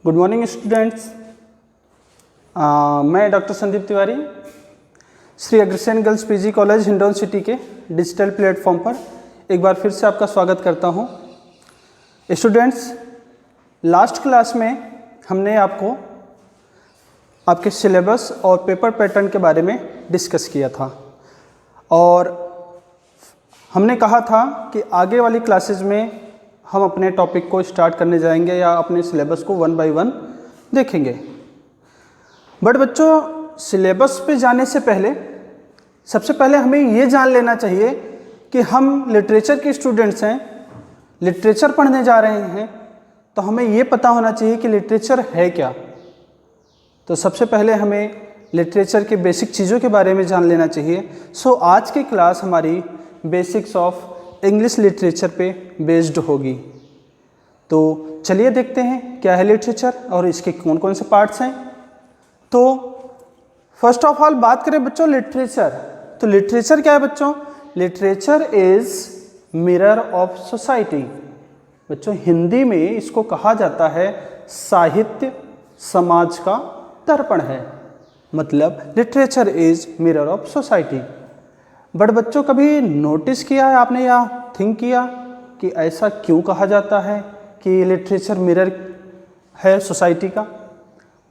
Good morning students. मैं doctor Sandeep Tiwari Shri Agrasen girls PG college Hindaun city के digital platform पर एक बार फिर से आपका स्वागत करता हूं। स्टूडेंट्स, लास्ट क्लास में हमने आपको आपके सिलेबस और पेपर पैटर्न के बारे में डिस्कस किया था और हमने कहा था कि आगे वाली क्लासेस में हम अपने टॉपिक को स्टार्ट करने जाएंगे या अपने सिलेबस को 1 बाय 1 देखेंगे। बट बच्चों, सिलेबस पे जाने से पहले सबसे पहले हमें ये जान लेना चाहिए कि हम लिटरेचर के स्टूडेंट्स हैं, लिटरेचर पढ़ने जा रहे हैं, तो हमें ये पता होना चाहिए कि लिटरेचर है क्या। तो सबसे पहले हमें लिटरेचर के बेसिक चीज़ों के बारे में जान लेना चाहिए। सो आज की क्लास हमारी बेसिक्स ऑफ इंग्लिश लिटरेचर पे बेस्ड होगी। तो चलिए देखते हैं क्या है लिटरेचर और इसके कौन कौन से पार्ट्स हैं। तो फर्स्ट ऑफ ऑल बात करें बच्चों लिटरेचर, तो लिटरेचर क्या है बच्चों? Literature is mirror of society. बच्चों, हिंदी में इसको कहा जाता है साहित्य समाज का दर्पण है, मतलब literature is mirror of society. But बच्चों, कभी नोटिस किया है आपने या थिंक किया कि ऐसा क्यों कहा जाता है कि लिटरेचर मिरर है सोसाइटी का?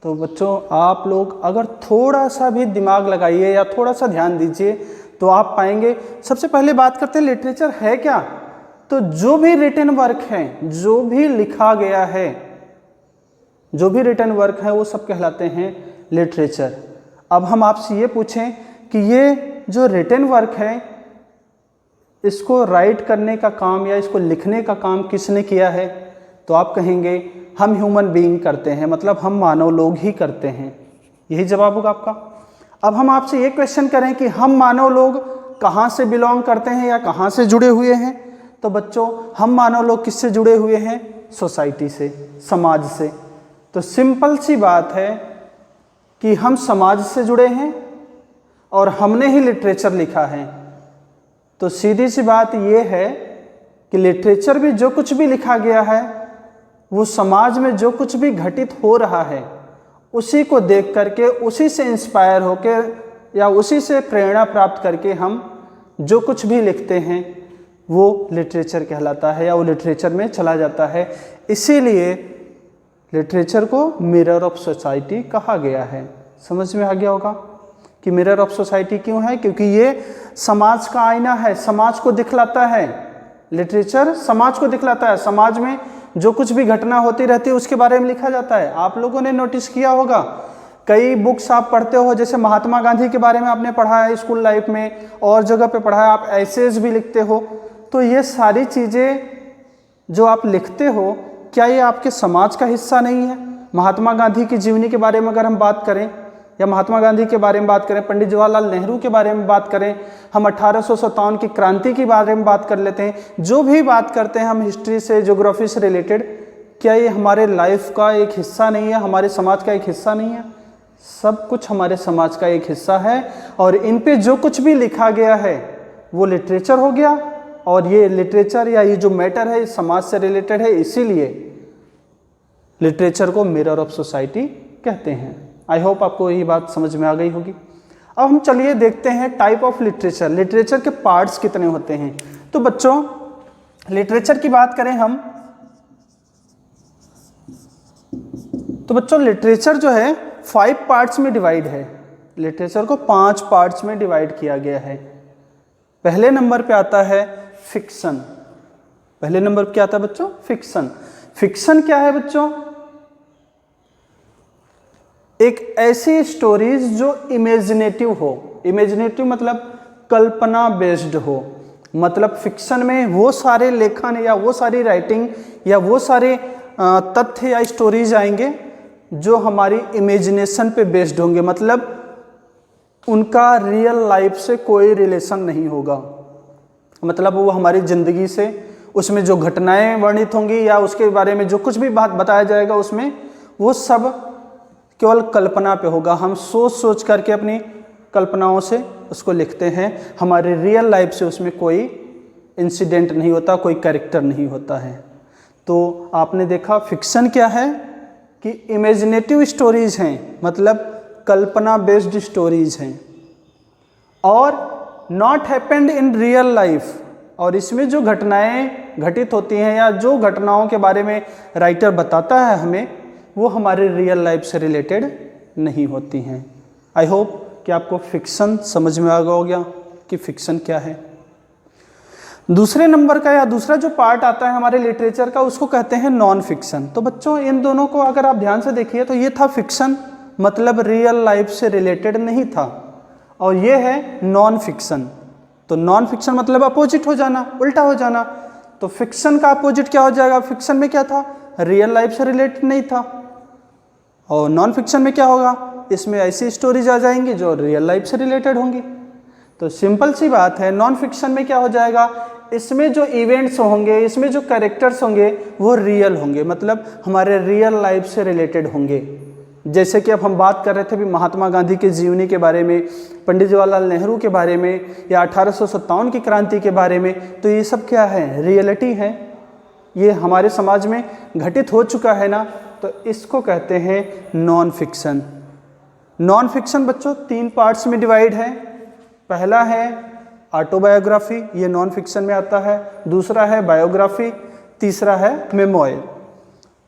तो बच्चों, आप लोग अगर थोड़ा सा भी दिमाग लगाइए या थोड़ा सा ध्यान दीजिए तो आप पाएंगे। सबसे पहले बात करते हैं लिटरेचर है क्या। तो जो भी रिटन वर्क है, जो भी लिखा गया है, जो भी रिटन वर्क है, वो सब कहलाते हैं लिटरेचर। अब हम आपसे ये पूछें कि ये जो रिटन वर्क है, इसको राइट करने का काम या इसको लिखने का काम किसने किया है? तो आप कहेंगे हम ह्यूमन बीइंग करते हैं, मतलब हम मानव लोग ही करते हैं। यही जवाब होगा आपका। अब हम आपसे ये क्वेश्चन करें कि हम मानव लोग कहाँ से बिलोंग करते हैं या कहाँ से जुड़े हुए हैं? तो बच्चों, हम मानव लोग किससे जुड़े हुए हैं? सोसाइटी से, समाज से। तो सिंपल सी बात है कि हम समाज से जुड़े हैं और हमने ही लिटरेचर लिखा है। तो सीधी सी बात यह है कि लिटरेचर भी जो कुछ भी लिखा गया है, वो समाज में जो कुछ भी घटित हो रहा है, उसी को देख करके, उसी से इंस्पायर होकर या उसी से प्रेरणा प्राप्त करके हम जो कुछ भी लिखते हैं वो लिटरेचर कहलाता है या वो लिटरेचर में चला जाता है। इसीलिए लिटरेचर को मिरर ऑफ सोसाइटी कहा गया है। समझ में आ गया होगा कि मिरर ऑफ सोसाइटी क्यों है? क्योंकि ये समाज का आईना है, समाज को दिखलाता है। लिटरेचर समाज को दिखलाता है, समाज में जो कुछ भी घटना होती रहती है उसके बारे में लिखा जाता है। आप लोगों ने नोटिस किया होगा, कई बुक्स आप पढ़ते हो, जैसे महात्मा गांधी के बारे में आपने पढ़ा है स्कूल लाइफ में और जगह पे पढ़ा है, आप एसेज भी लिखते हो। तो ये सारी चीज़ें जो आप लिखते हो, क्या ये आपके समाज का हिस्सा नहीं है? महात्मा गांधी की जीवनी के बारे में अगर हम बात करें या महात्मा गांधी के बारे में बात करें, पंडित जवाहरलाल नेहरू के बारे में बात करें, हम 1857 की क्रांति के बारे में बात कर लेते हैं, जो भी बात करते हैं हम हिस्ट्री से, ज्योग्राफी से रिलेटेड, क्या ये हमारे लाइफ का एक हिस्सा नहीं है? हमारे समाज का एक हिस्सा नहीं है? सब कुछ हमारे समाज का एक हिस्सा है और इन पे जो कुछ भी लिखा गया है वो लिटरेचर हो गया। और ये लिटरेचर या ये जो मैटर है समाज से रिलेटेड है, इसीलिए लिटरेचर को मिरर ऑफ सोसाइटी कहते हैं। आई होप आपको यही बात समझ में आ गई होगी। अब हम चलिए देखते हैं टाइप ऑफ लिटरेचर, लिटरेचर के पार्ट्स कितने होते हैं। तो बच्चों, लिटरेचर की बात करें हम, तो बच्चों लिटरेचर जो है 5 पार्ट्स में डिवाइड है। लिटरेचर को 5 पार्ट्स में डिवाइड किया गया है। पहले नंबर पे आता है फिक्शन। पहले नंबर पे क्या आता है बच्चों? फिक्शन। फिक्शन क्या है बच्चों? एक ऐसी स्टोरीज जो इमेजिनेटिव हो। इमेजिनेटिव मतलब कल्पना बेस्ड हो। मतलब फिक्शन में वो सारे लेखन या वो सारी राइटिंग या वो सारे तथ्य या स्टोरीज आएंगे जो हमारी इमेजिनेशन पे बेस्ड होंगे, मतलब उनका रियल लाइफ से कोई रिलेशन नहीं होगा। मतलब वो हमारी ज़िंदगी से, उसमें जो घटनाएं वर्णित होंगी या उसके बारे में जो कुछ भी बात बताया जाएगा उसमें, वो सब केवल कल्पना पे होगा। हम सोच सोच करके अपनी कल्पनाओं से उसको लिखते हैं। हमारे रियल लाइफ से उसमें कोई इंसिडेंट नहीं होता, कोई कैरेक्टर नहीं होता है। तो आपने देखा फिक्शन क्या है कि इमेजिनेटिव स्टोरीज हैं, मतलब कल्पना बेस्ड स्टोरीज हैं, और not happened in real life, और इसमें जो घटनाएं घटित होती हैं या जो घटनाओं के बारे में राइटर बताता है हमें, वो हमारे रियल लाइफ से रिलेटेड नहीं होती हैं। आई होप कि आपको फिक्शन समझ में आ गया कि फिक्शन क्या है। दूसरे नंबर का या दूसरा जो पार्ट आता है हमारे लिटरेचर का, उसको कहते हैं नॉन फिक्शन। तो बच्चों इन दोनों को अगर आप ध्यान से देखिए तो ये था फिक्शन, मतलब रियल लाइफ से रिलेटेड नहीं था, और ये है नॉन फिक्शन। तो नॉन फिक्शन मतलब अपोजिट हो जाना, उल्टा हो जाना। तो फिक्शन का अपोजिट क्या हो जाएगा? फिक्शन में क्या था? रियल लाइफ से रिलेटेड नहीं था। और नॉन फिक्शन में क्या होगा? इसमें ऐसी स्टोरीज आ जाएंगी जो रियल लाइफ से रिलेटेड होंगी। तो सिंपल सी बात है, नॉन फिक्शन में क्या हो जाएगा? इसमें जो इवेंट्स होंगे, इसमें जो कैरेक्टर्स होंगे वो रियल होंगे, मतलब हमारे रियल लाइफ से रिलेटेड होंगे। जैसे कि अब हम बात कर रहे थे भी महात्मा गांधी के जीवनी के बारे में, पंडित जवाहरलाल नेहरू के बारे में, या 1857 की क्रांति के बारे में। तो ये सब क्या है? रियलिटी है, ये हमारे समाज में घटित हो चुका है ना, तो इसको कहते हैं नॉन फिक्शन। नॉन फिक्शन बच्चों 3 पार्ट्स में डिवाइड है। पहला है ऑटोबायोग्राफी, ये नॉन फिक्शन में आता है। दूसरा है बायोग्राफी, तीसरा है मेमोयर।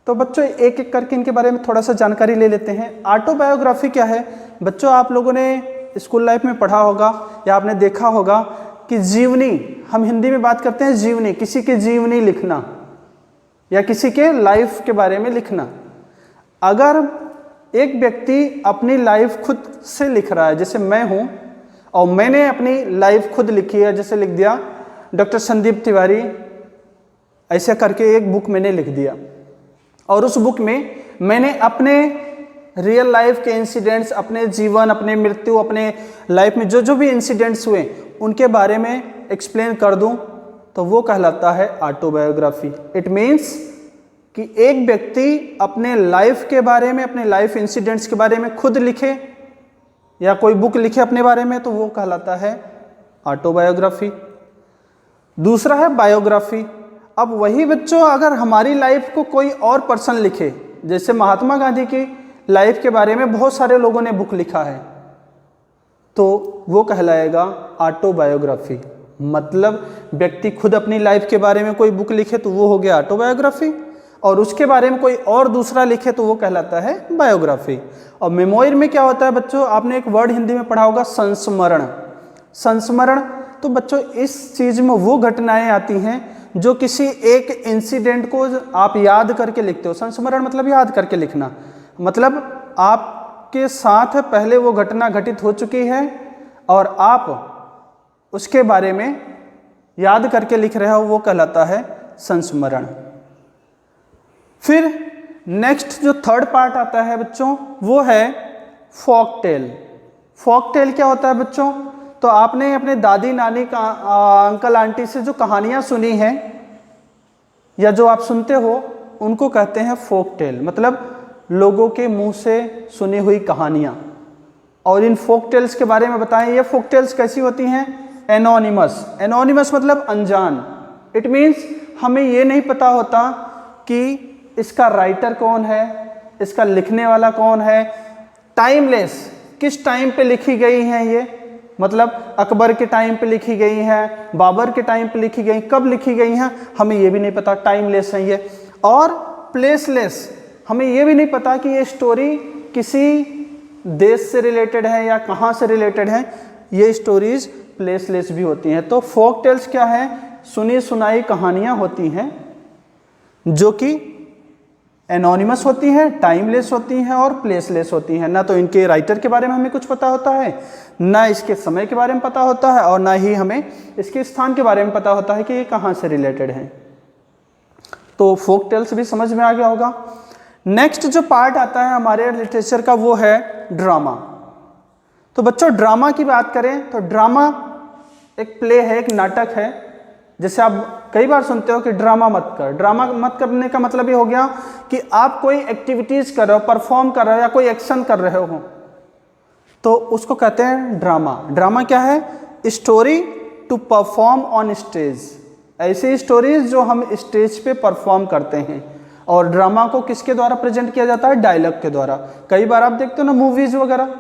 तो बच्चों एक एक करके इनके बारे में थोड़ा सा जानकारी ले लेते हैं। ऑटोबायोग्राफी क्या है? बच्चों आप लोगों ने स्कूल लाइफ में पढ़ा होगा या आपने देखा होगा कि जीवनी, हम हिंदी में बात करते हैं जीवनी, किसी की जीवनी लिखना या किसी के लाइफ के बारे में लिखना। अगर एक व्यक्ति अपनी लाइफ खुद से लिख रहा है, जैसे मैं हूँ और मैंने अपनी लाइफ खुद लिखी है, जैसे लिख दिया डॉक्टर संदीप तिवारी, ऐसे करके एक बुक मैंने लिख दिया, और उस बुक में मैंने अपने रियल लाइफ के इंसिडेंट्स, अपने जीवन, अपने मृत्यु, अपने लाइफ में जो जो भी इंसिडेंट्स हुए उनके बारे में एक्सप्लेन कर दूं, तो वो कहलाता है ऑटोबायोग्राफी। इट मीन्स कि एक व्यक्ति अपने लाइफ के बारे में, अपने लाइफ इंसिडेंट्स के बारे में खुद लिखे या कोई बुक लिखे अपने बारे में, तो वो कहलाता है ऑटोबायोग्राफी। दूसरा है बायोग्राफी। अब वही बच्चों अगर हमारी लाइफ को कोई और पर्सन लिखे, जैसे महात्मा गांधी की लाइफ के बारे में बहुत सारे लोगों ने बुक लिखा है, तो वो कहलाएगा ऑटोबायोग्राफी। मतलब व्यक्ति खुद अपनी लाइफ के बारे में कोई बुक लिखे तो वो हो गया ऑटोबायोग्राफी, और उसके बारे में कोई और दूसरा लिखे तो वो कहलाता है बायोग्राफी। और मेमोयर में क्या होता है बच्चों? आपने एक वर्ड हिंदी में पढ़ा होगा, संस्मरण। संस्मरण, तो बच्चों इस चीज़ में वो घटनाएं आती हैं जो किसी एक इंसिडेंट को आप याद करके लिखते हो। संस्मरण मतलब याद करके लिखना, मतलब आपके साथ पहले वो घटना घटित हो चुकी है और आप उसके बारे में याद करके लिख रहे हो, वो कहलाता है संस्मरण। फिर नेक्स्ट जो थर्ड पार्ट आता है बच्चों, वो है फोक टेल। फोक टेल क्या होता है बच्चों? तो आपने अपने दादी नानी का अंकल आंटी से जो कहानियाँ सुनी हैं या जो आप सुनते हो, उनको कहते हैं फोक टेल, मतलब लोगों के मुंह से सुनी हुई कहानियाँ। और इन फोक टेल्स के बारे में बताएं, ये फोक टेल्स कैसी होती हैं? एनोनिमस। एनोनिमस मतलब अनजान। इट मीन्स हमें ये नहीं पता होता कि इसका राइटर कौन है, इसका लिखने वाला कौन है, टाइमलेस, किस टाइम पे लिखी गई हैं ये, मतलब अकबर के टाइम पे लिखी गई हैं, बाबर के टाइम पे लिखी गई, कब लिखी गई हैं, हमें ये भी नहीं पता, टाइमलेस है ये। और प्लेसलेस, हमें ये भी नहीं पता कि ये स्टोरी किसी देश से रिलेटेड है या कहाँ से रिलेटेड है, ये स्टोरीज प्लेसलेस भी होती हैं। तो फोक टेल्स क्या है? सुनी सुनाई कहानियाँ होती हैं जो कि एनोनिमस होती हैं, टाइमलेस होती हैं और प्लेसलेस होती हैं। ना तो इनके राइटर के बारे में हमें कुछ पता होता है, ना इसके समय के बारे में पता होता है, और ना ही हमें इसके स्थान के बारे में पता होता है कि ये कहाँ से रिलेटेड है। तो फोक टेल्स भी समझ में आ गया होगा। नेक्स्ट जो पार्ट आता है हमारे लिटरेचर का, वो है ड्रामा। तो बच्चों ड्रामा की बात करें तो ड्रामा एक प्ले है, एक नाटक है। जैसे आप कई बार सुनते हो कि ड्रामा मत कर। ड्रामा मत करने का मतलब ये हो गया कि आप कोई एक्टिविटीज कर रहे हो, परफॉर्म कर रहे हो या कोई एक्शन कर रहे हो, तो उसको कहते हैं ड्रामा। ड्रामा क्या है? Story to perform on stage. ऐसी स्टोरीज जो हम स्टेज पे परफॉर्म करते हैं। और ड्रामा को किसके द्वारा प्रेजेंट किया जाता है? डायलॉग के द्वारा। कई बार आप देखते हो ना मूवीज वगैरह,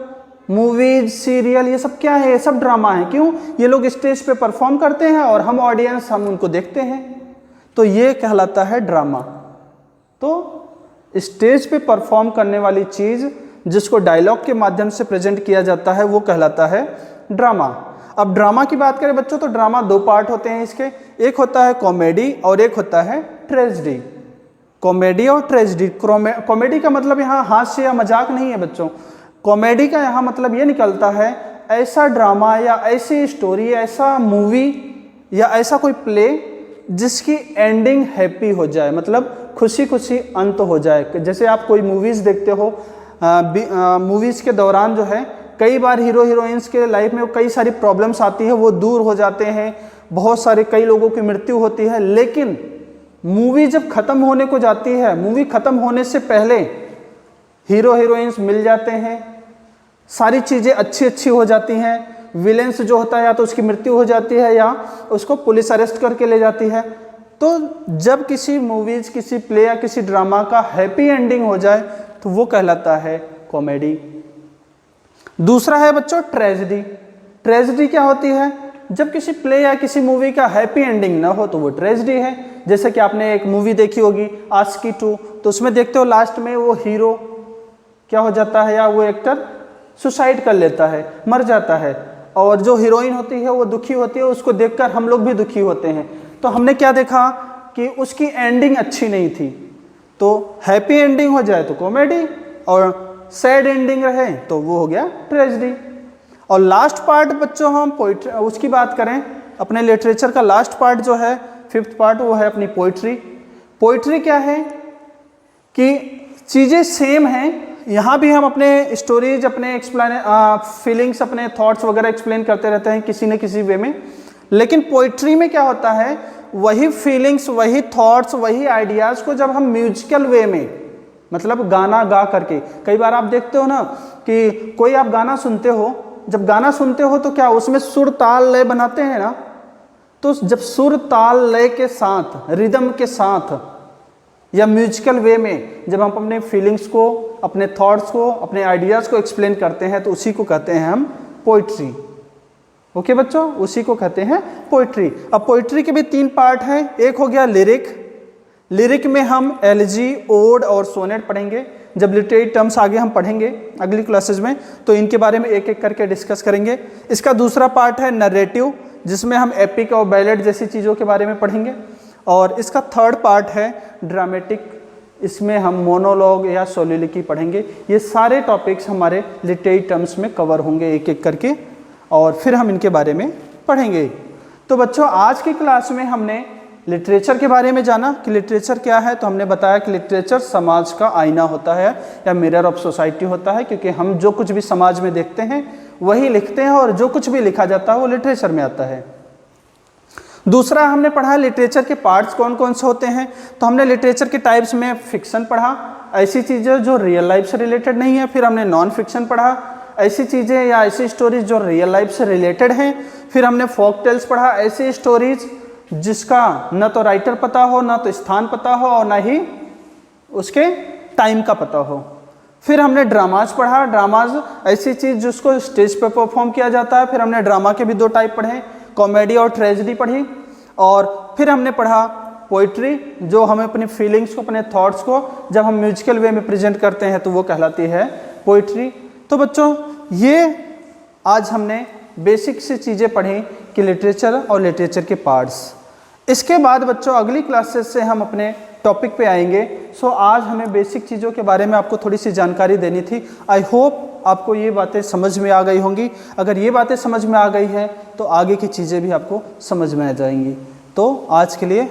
मूवीज, सीरियल, ये सब क्या है? ये सब ड्रामा है। क्यों? ये लोग स्टेज पे परफॉर्म करते हैं और हम ऑडियंस हम उनको देखते हैं, तो ये कहलाता है ड्रामा। तो स्टेज पे परफॉर्म करने वाली चीज जिसको डायलॉग के माध्यम से प्रेजेंट किया जाता है वो कहलाता है ड्रामा। अब ड्रामा की बात करें बच्चों तो ड्रामा दो पार्ट होते हैं इसके, एक होता है कॉमेडी और एक होता है ट्रेजेडी। कॉमेडी और ट्रेजेडी। कॉमेडी का मतलब यहाँ हास्य या मजाक नहीं है बच्चों, कॉमेडी का यहाँ मतलब ये निकलता है ऐसा ड्रामा या ऐसी स्टोरी, ऐसा मूवी या ऐसा कोई प्ले जिसकी एंडिंग हैप्पी हो जाए, मतलब खुशी खुशी अंत हो जाए। जैसे आप कोई मूवीज़ देखते हो, मूवीज़ के दौरान जो है कई बार हीरो हीरोइंस के लाइफ में कई सारी प्रॉब्लम्स आती है, वो दूर हो जाते हैं, बहुत सारे कई लोगों की मृत्यु होती है, लेकिन मूवी जब ख़त्म होने को जाती है, मूवी ख़त्म होने से पहले हीरो हीरोइंस मिल जाते हैं, सारी चीज़ें अच्छी अच्छी हो जाती हैं, विलेंस जो होता है या तो उसकी मृत्यु हो जाती है या उसको पुलिस अरेस्ट करके ले जाती है। तो जब किसी मूवीज़, किसी प्ले या किसी ड्रामा का हैप्पी एंडिंग हो जाए तो वो कहलाता है कॉमेडी। दूसरा है बच्चों ट्रेजेडी। ट्रेजेडी क्या होती है? जब किसी प्ले या किसी मूवी का हैप्पी एंडिंग ना हो तो वो ट्रेजेडी है। जैसे कि आपने एक मूवी देखी होगी आशिकी 2, तो उसमें देखते हो लास्ट में वो हीरो क्या हो जाता है या वो एक्टर सुसाइड कर लेता है, मर जाता है, और जो हीरोइन होती है वो दुखी होती है, उसको देखकर हम लोग भी दुखी होते हैं। तो हमने क्या देखा कि उसकी एंडिंग अच्छी नहीं थी, तो हैप्पी एंडिंग हो जाए तो कॉमेडी और सैड एंडिंग रहे तो वो हो गया ट्रेजेडी। और लास्ट पार्ट बच्चों हम पोइट्री उसकी बात करें, अपने लिटरेचर का लास्ट पार्ट जो है, 5th पार्ट, वो है अपनी पोइट्री। पोइट्री क्या है कि चीज़ें सेम हैं, यहाँ भी हम अपने स्टोरीज, अपने फीलिंग्स, अपने थॉट्स वगैरह एक्सप्लेन करते रहते हैं किसी न किसी वे में, लेकिन पोइट्री में क्या होता है वही फीलिंग्स, वही थॉट्स, वही आइडियाज़ को जब हम म्यूजिकल वे में, मतलब गाना गा करके, कई बार आप देखते हो ना कि कोई आप गाना सुनते हो, जब गाना सुनते हो तो क्या उसमें सुर ताल लय बनाते हैं ना, तो जब सुर ताल लय के साथ, रिदम के साथ या म्यूजिकल वे में जब हम अपने फीलिंग्स को, अपने थॉट्स को, अपने आइडियाज़ को एक्सप्लेन करते हैं तो उसी को कहते हैं हम पोइट्री। ओके बच्चों, उसी को कहते हैं पोइट्री। अब पोइट्री के भी 3 पार्ट हैं, एक हो गया लिरिक। लिरिक में हम एलिजी, ओड और सोनेट पढ़ेंगे। जब लिटरेरी टर्म्स आगे हम पढ़ेंगे अगली क्लासेज में तो इनके बारे में एक एक करके डिस्कस करेंगे। इसका दूसरा पार्ट है नरेटिव, जिसमें हम एपिक और बैलेड जैसी चीज़ों के बारे में पढ़ेंगे। और इसका 3rd पार्ट है ड्रामेटिक, इसमें हम मोनोलॉग या सोलिलिकी पढ़ेंगे। ये सारे टॉपिक्स हमारे लिटरेरी टर्म्स में कवर होंगे एक एक करके, और फिर हम इनके बारे में पढ़ेंगे। तो बच्चों आज की क्लास में हमने लिटरेचर के बारे में जाना कि लिटरेचर क्या है। तो हमने बताया कि लिटरेचर समाज का आईना होता है या मिरर ऑफ सोसाइटी होता है, क्योंकि हम जो कुछ भी समाज में देखते हैं वही लिखते हैं और जो कुछ भी लिखा जाता है वो लिटरेचर में आता है। दूसरा हमने पढ़ा लिटरेचर के पार्ट्स कौन कौन से होते हैं। तो हमने लिटरेचर के टाइप्स में फिक्शन पढ़ा, ऐसी चीज़ें जो रियल लाइफ से रिलेटेड नहीं है। फिर हमने नॉन फिक्शन पढ़ा, ऐसी चीज़ें या ऐसी स्टोरीज जो रियल लाइफ से रिलेटेड हैं। फिर हमने फोक टेल्स पढ़ा, ऐसी स्टोरीज जिसका न तो राइटर पता हो, न तो स्थान पता हो और न ही उसके टाइम का पता हो। फिर हमने ड्रामाज पढ़ा, ड्रामाज ऐसी चीज़ जिसको स्टेज पर परफॉर्म किया जाता है। फिर हमने ड्रामा के भी 2 टाइप पढ़े, कॉमेडी और ट्रेजेडी पढ़ी। और फिर हमने पढ़ा पोइट्री, जो हमें अपनी फीलिंग्स को, अपने थॉट्स को जब हम म्यूजिकल वे में प्रेजेंट करते हैं तो वो कहलाती है पोइट्री। तो बच्चों ये आज हमने बेसिक सी चीज़ें पढ़ी कि लिटरेचर और लिटरेचर के पार्ट्स। इसके बाद बच्चों अगली क्लासेस से हम अपने टॉपिक पे आएंगे। सो आज हमें बेसिक चीज़ों के बारे में आपको थोड़ी सी जानकारी देनी थी। आई होप आपको ये बातें समझ में आ गई होंगी। अगर ये बातें समझ में आ गई हैं तो आगे की चीज़ें भी आपको समझ में आ जाएंगी। तो आज के लिए